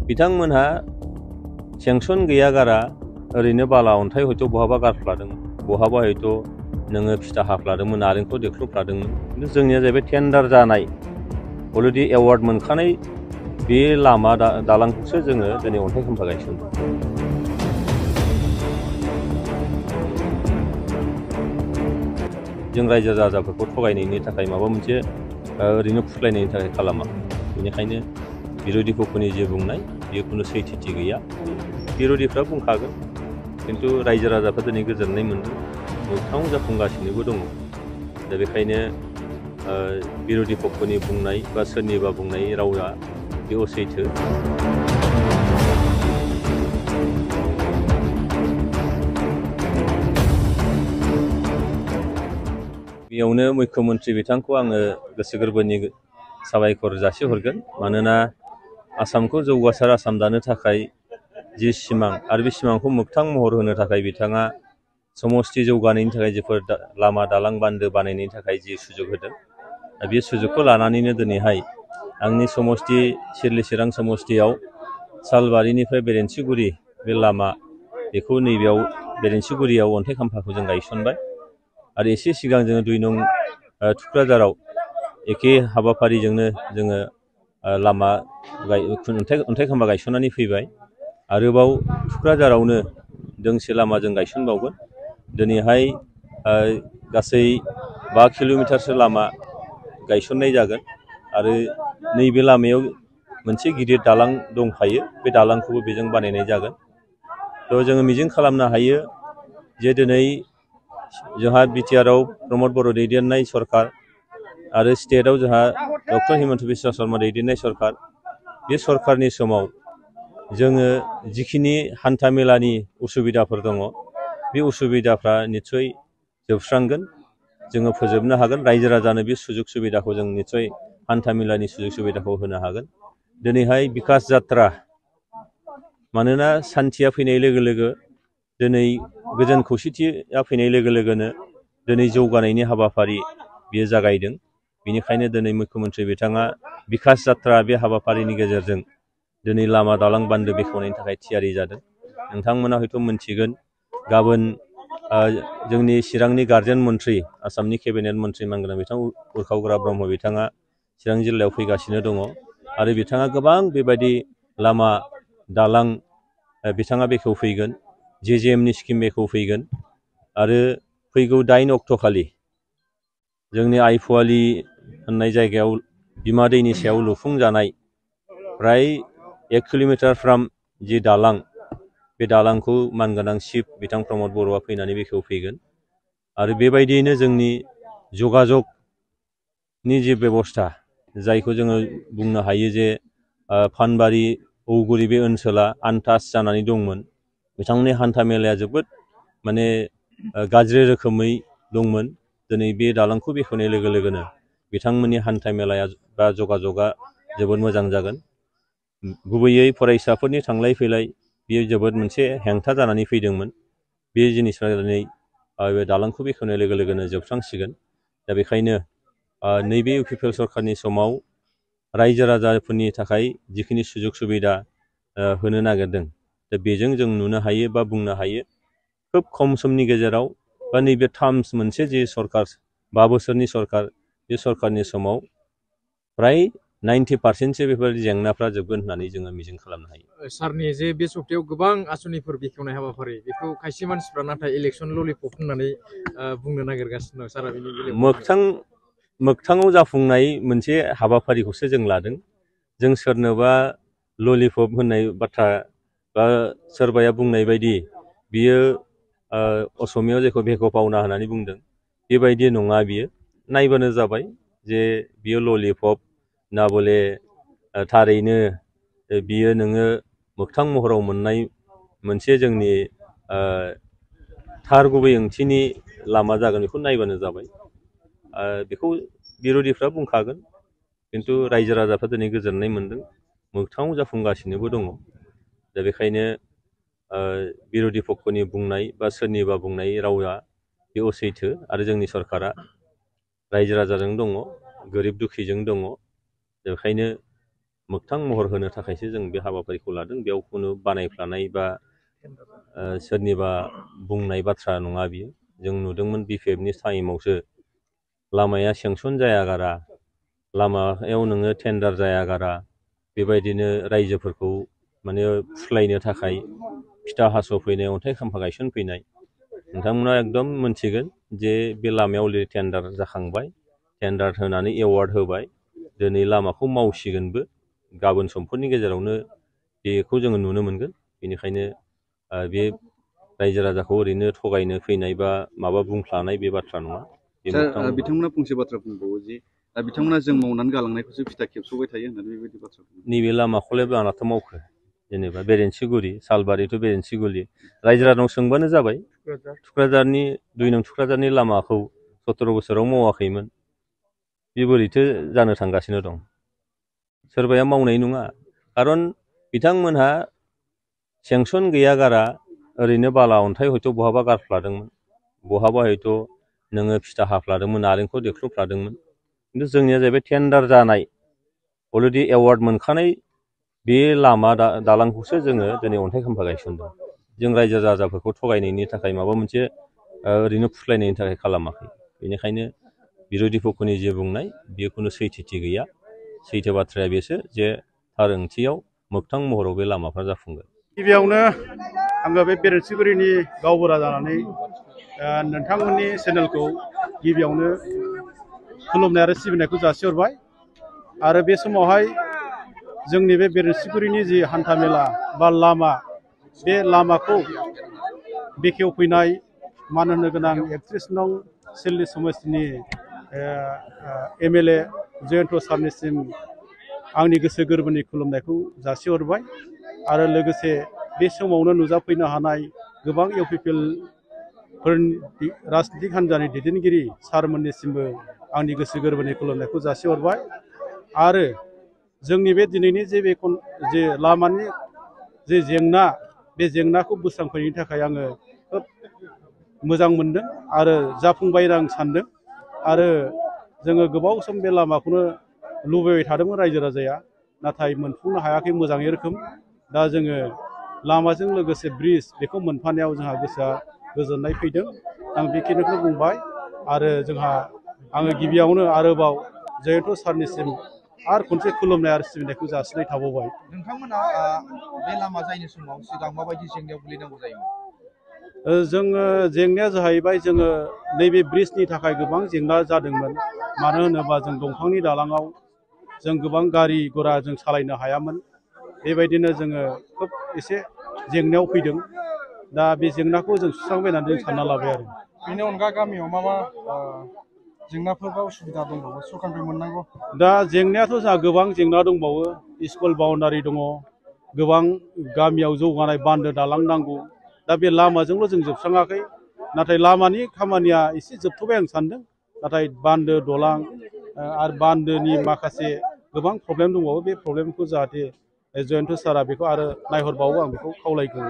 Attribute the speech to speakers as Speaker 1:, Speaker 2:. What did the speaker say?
Speaker 1: बिथांमोनहा सेंसन गैया गारा ओरैनो बाला अन्थाइ हयथ' बहाबा गारफ्लादों, बहाबा हयथ' नोङो फिथा हाफ्लादोंमोन, नारेंखौ देख्रुबफ्लादोंमोन। खिन्थु जोंनिया जाहैबाय टेन्डार जानाय, अलरेडि एवार्ड मोनखानाय बे लामा दालांखौसो जोङो दिनै अन्थाइ खाम्फा गायसनदों। जों रायजो राजाफोरखौ थगायनायनि थाखाय माबा मोनसे ओरैनो फुस्लायनायनि थाखाय खालामा। बेनिखायनो बिरोधि पक्षनि जे बुंनाय बेयो खुनु सैथोथि गैया। बिरोधिफ्रा बुंखागोन, खिन्थु रायजो राजाफ्रा दिनै गोजोननाय मोन्दों, मोगथाङाव जाफुंगासिनोबो दङ। दा बेखायनो बिरोधि पक्षनि बुंनाय बा सोरनिबा बुंनाय रावा बे असैथो। बेयावनो मुख्यमन्त्रि बिथांखौ आङो गोसो गोरबोनि साबायखर जासिहरगोन। मानोना आसामखौ जौगासार आसाम दानो थाखाय जि सिमां आरो बे सिमांखौ मोगथां महर होनो थाखाय बिथाङा समष्टि जौगानायनि थाखाय जिफोर लामा दालां बान्दो बानायनायनि थाखाय जि सुजुग होदों, बे सुजुगखौ लानानैनो दिनैहाय आंनि समष्टि सिरलि चिरां समष्टियाव सालबारिनिफ्राय बेरेन्सिगुरि बे लामा, बेखौ नैबेयाव बेरेन्सिगुरियाव अन्थाइ खाम्फाखौ जों गायसनबाय। आरो एसे सिगां जोङो 2 नं थुक्राझाराव एखे हाबाफारिजोंनो जोङो लामा अन्थाइ खाम्फा गायसननानै फैबाय। आरोबाव थुक्राझारावनो दोंसे लामा जों गायसनबावगोन। दिनैहाय गासै 5 किल'मिटारसो लामा गायसननाय जागोन। आरो नैबे लामायाव मोनसे गिदिर दालां दंखायो, बे दालांखौबो बेजों बानायनाय जागोन। थ' जोङो मिजिं खालामनो हायो जे दिनै जोंहा बिटिआरआव प्रमद बर' दैदेननाय सरकार आरो स्टेटआव जोंहा डक्टर हिमन्त बिश्व शर्मा दैदेननाय सरकार, बे सरकारनि समाव जोङो जिखिनि हान्था मेलानि उसुबिदाफोर दङ, बे उसुबिदाफ्रा निस्सय जोबस्रांगोन, जोङो फोजोबनो हागोन। रायजो राजानो बे सुजुग सुबिदाखौ जों निस्सय हान्था मेलानि सुजुग सुबिदाखौ होनो हागोन। दिनैहाय बिकास जात्रा, मानोना सान्थिया फैनाय लोगो लोगो, दिनै गोजोन खौसेथिया फैनाय लोगो लोगोनो दिनै जौगानायनि हाबाफारि बेयो जागायदों। बेनिखायनो दिनै मुख्यमन्त्रि बिथाङा बिकास जात्रा बे हाबाफारिनि गेजेरजों दिनै लामा दालां बान्दो बेखेवनायनि थाखाय थियारि जादों। नोंथांमोना हयथ' मोनथिगोन, गाबोन जोंनि चिरांनि गार्जेन मन्थ्रि, आसामनि केबिनेट मन्थ्रि मानगोनां बिथां उरखाव ब्रह्म बिथाङा चिरां जिल्लायाव फैगासिनो दङ। आरो बिथाङा गोबां बेबायदि लामा दालां बिथाङा बेखेवफैगोन, JJMनि स्किम बेखेवफैगोन। आरो फैगौ 8 अक्ट'खालि जोंनि आइफवालि होननाय जायगायाव बिमा दैनि सायाव लुफुंजानाय फ्राय 1 किल'मिटारफ्राम जि दालां, बे दालांखौ मानगोनां चिफ बिथां प्रमद बर'आ फैनानै बेखेवफैगोन। आरो बेबायदियैनो जोंनि जगाजगनि जि बेबस्था, जायखौ जोङो बुंनो हायो जे फानबारि औगुरि बे ओनसोला आनटाच जानानै दंमोन। बिथांमोननि हान्था मेलाया जोबोद माने गाज्रि रोखोमै दंमोन। दिनै बे दालांखौ बेखेवनाय लोगो लोगोनो बिथांमोननि हान्था मेलाया बा जगाजगा जोबोद मोजां जागोन। गुबैयै फरायसाफोरनि थांलाय फैलाय बेयो जोबोद मोनसे हेंथा जानानै फैदोंमोन। बे जिनिसफ्रा दिनै बे दालांखौ बेखेवनाय लोगो लोगोनो जोबस्रांसिगोन। दा बेखायनो नैबे इउपिपिएल सरकारनि समाव रायजो राजाफोरनि थाखाय जिखिनि सुजुग सुबिदा होनो नागिरदों, दा बेजों जों नुनो हायो बा बुंनो हायो खोब खम समनि गेजेराव बा नैबे टार्म्स मोनसे जि सरकार 5 बोसोरनि सरकार, बे सरकारनि समाव फ्राय 90% बेफोरबायदि जेंनाफ्रा जोबगोन होननानै जोङो मिजिं खालामनो हायो।
Speaker 2: सारनि जे बे सप्तायाव गोबां आसनिफोर बेखेवनाय हाबाफारि, बेखौ खायसे मानसिफ्रा नाथाय इलेक्सन ललिपप होननानै बुंनो नागिरगासिनो दं। सारा बेनि बेलायाव
Speaker 1: मोगथाङाव जाफुंनाय मोनसे हाबाफारिखौसो जों लादों। जों सोरनोबा ललिपप होननाय बाथ्रा बा सोरबाया बुंनाय बायदि बियो असमियाव जेखौ भेक' पावना होननानै बुंदों, बेबायदि नङा। बियो नायबानो जाबाय जे बियो ललिपप ना बले थारैनो बियो नोङो मोगथां महराव मोननाय मोनसे जोंनि थार गुबै ओंथिनि लामा जागोन, बेखौ नायबानो जाबाय। बेखौ बिरोधिफ्रा बुंखागोन, खिन्थु रायजो राजाफ्रा दिनै गोजोननाय मोन्दों, मोगथाङाव जाफुंगासिनोबो दङ। दा बेखायनो बिरोधि पक्षनि बुंनाय बा सोरनिबा बुंनाय रावा बे असैथो। आरो जोंनि सरकारा रायजो राजाजों दङ, गोरिब दुखिजों दङ। बेखायनो मोगथां महर होनो थाखायसो जों बे हाबाफारिखौ लादों। बेयाव खुनु बानायफ्लानाय बा सोरनिबा बुंनाय बाथ्रा नङा बियो। जों नुदोंमोन BPFनि टाइमावसो लामाया सेंसन जायागारा, लामायाव नोङो टेन्डार जायागारा, बेबायदिनो रायजोफोरखौ माने फुस्लायनो थाखाय फिथा हास'फैनाय, अन्थाइ खाम्फा गायसनफैनाय, नोंथांमोना एकदम मोनथिगोन जे बे लामायाव अलरेडि टेन्डार जाखांबाय, टेन्डार होनानै एवार्ड होबाय, दिनै लामाखौ मावसिगोनबो, गाबोन समफोरनि गेजेरावनो बेखौ जोङो नुनो मोनगोन। बेनिखायनो बे रायजो राजाखौ ओरैनो थगायनो फैनाय बा माबा बुंफ्लानाय बे बाथ्रा नङा।
Speaker 3: बिथांमोना फंसे बाथ्रा बुंबावो जे बिथांमोना जों मावनानै गालांनायखौसो फिथा खेबस'बाय थायो होननानै बेबायदि बाथ्रा बुङो।
Speaker 1: नैबे लामाखौलाय आंनाथ' मावखो, जेनेबा बेरेन्सिगुरि, सालबारि टु बेरेन्सिगुरि, रायजो राजानाव सोंबानो जाबाय। थुक्राझारनि 2 नं थुक्राझारनि लामाखौ 17 बोसोराव मावाखैमोन, बे बोरैथो जानो थांगासिनो दं। सोरबाया मावनाय नङा, खारन बिथांमोनहा सेंसन गैयागारा ओरैनो बाला अन्थाइ हयथ' बहाबा गारफ्लादोंमोन, बहाबा हयथ' नोङो फिथा हाफ्लादोंमोन, नारेंखल देख्रुबफ्लादोंमोन। खिन्थु जोंनिया जाहैबाय टेन्डार जानाय, अलरेडि एवार्ड मोनखानाय बे लामा दालांखौसो जोङो दिनै अन्थाइ खाम्फा गायसनदों। जों रायजो राजाफोरखौ थगायनायनि थाखाय माबा मोनसे ओरैनो फुस्लायनायनि थाखाय खालामाखै। बेनिखायनो बिरोधि पक्षनि जे बुंनाय बेयो खुनु सैथोथि गैया। सैथो बाथ्राया बेसो जे थार ओंथियाव मोगथां महराव बे लामाफ्रा जाफुंगोन।
Speaker 4: गिबियावनो आङो बे बेरेन्सिगुरिनि गावबुरा जानानै नोंथांमोननि चेनेलखौ गिबियावनो खुलुमनाय आरो सिबिनायखौ जासिहरबाय। आरो बे समावहाय जोंनि बे बेरेन्सिगुरिनि जि हान्थामेला बा लामा, बे लामाखौ बेखेवफैनाय मान होनो गोनां 31 नं सिललि समस्तिनि MLA जयन्त सारनिसिम आंनि गोसो गोरबोनि खुलुमनायखौ जासिहरबाय। आरो लोगोसे बे समावनो नुजाफैनो हानाय गोबां इउपिपिएलफोरनि राजनितिक हान्जानि दैदेनगिरि सारमोननिसिमबो आंनि गोसो गोरबोनि खुलुमनायखौ जासिहरबाय। आरो जोंनि बे दिनैनि जे लामानि जे जेंना, बे जेंनाखौ बोस्रांफैनायनि थाखाय आङो खोब मोजां मोनदों आरो जाफुंबाय आं सानदों। आरो जोङो गोबाव सम बे लामाखौनो लुबैबाय थादोंमोन रायजो राजाया, नाथाय मोनफुंनो हायाखै मोजाङै रोखोम। दा जोङो लामाजों लोगोसे ब्रिज बेखौ मोनफानायाव जोंहा गोसोआ गोजोननाय फैदों। आं बेखिनिखौ बुंबाय। आरो आङो गिबियावनो आरोबाव जयन्त सारनिसिम आरो खनसे खुलुमनाय आरो सिबिनायखौ जासिनाय थाबावबाय।
Speaker 3: नोंथांमोना बे लामा जायनि समाव सिगां माबायदि जेंनायाव गोलैनांगौ जायोमोन?
Speaker 4: जोङो जेंनाया जाहैबाय, जोङो नैबे ब्रिजनि थाखाय गोबां जेंना जादोंमोन। मानो होनोबा जों दंफांनि दालाङाव जों गोबां गारि घरा जों सालायनो हायामोन। बेबायदिनो जोङो खोब एसे जेंनायाव फैदों। दा बे जेंनाखौ जों सुस्रांबाय होननानै जों सानना लाबाय आरो।
Speaker 5: बेनि अनगा गामियाव मा जेंनाफोर बा उसुबिदा दंबावो सरकारनिफ्राय मोननांगौ?
Speaker 4: दा जेंनायाथ' जोंहा गोबां जेंना दंबावो। स्कुल बाउन्डारि दङ, गोबां गामियाव जौगानाय बान्दो दालां नांगौ। दा बे लामाजोंल' जों जोबस्राङाखै, नाथाय लामानि खामानिया एसे जोबथ'बाय आं सानदों। नाथाय बान्दो दलां आरो बान्दोनि माखासे गोबां प्रब्लेम दंबावो। बे प्रब्लेमखौ जाहाथे जयन्त सारा बेखौ आरो नायहरबावो, आं बेखौ खावलायगोन।